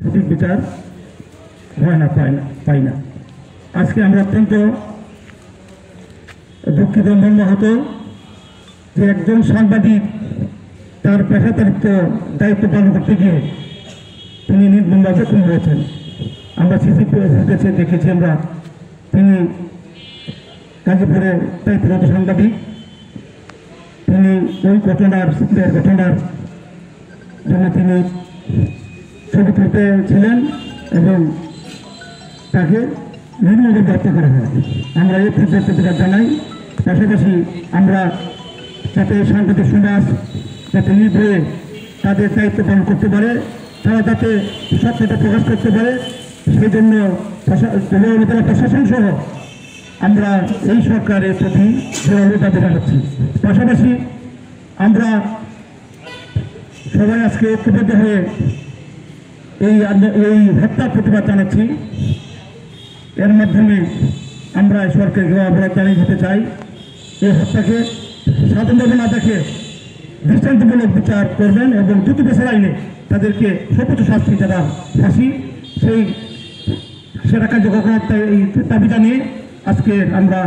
সঠিক বিচার হয় না, পাই না। আজকে আমরা অত্যন্ত দুঃখিত মর্মাহত যে একজন সাংবাদিক তার পেশাদারিত্ব দায়িত্ব পালন করতে গিয়ে তিনি নির্মমভাবে খুন হয়েছেন। আমরা সিসি ফুটেজে দেখেছি আমরা, তিনি গাজীপুরে দায়িত্বরত সাংবাদিক, তিনি ওই ঘটনার জন্য তিনি ছবি তুলতে ছিলেন এবং তাকে নির্মমভাবে হত্যা করা হয়। আমরা এই প্রতিবাদ জানাই। পাশাপাশি আমরা যাতে সাংবাদিক সমাজ যাতে নির্ভয়ে তাদের দায়িত্ব পালন করতে পারে, তারা যাতে সত্যতা প্রকাশ করতে পারে, সেই জন্য প্রশাসন সহ আমরা এই সরকারের প্রতি দাবি জানাচ্ছি। পাশাপাশি আমরা সবাই আজকে ঐক্যবদ্ধ হয়ে এই হত্যার প্রতিবাদ জানাচ্ছি। এর মাধ্যমে আমরা সরকারকে অবরোধ জানিয়ে দিতে চাই, এই হত্যাকে সাধারণভাবে না দেখে দৃষ্টান্তমূলক বিচার করবেন এবং দ্রুত বিচার আইনে তাদেরকে সর্বোচ্চ শাস্তি যারা ফাঁসি সেটা কার্যকর করার এই দাবি জানিয়ে আজকে আমরা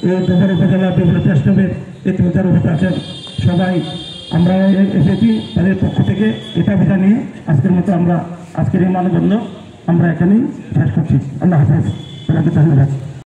এই দুপুর উপজেলা বিভিন্ন প্রেসক্লাবের যারা উপস্থিত আছেন সবাই আমরা এসেছি, তাদের পক্ষ থেকে এই দাবি জানিয়ে আজকের মতো আমরা আজকের এই মানববন্ধন আমরা এখানেই শেষ করছি। আল্লাহ হাফেজ, ধন্যবাদ।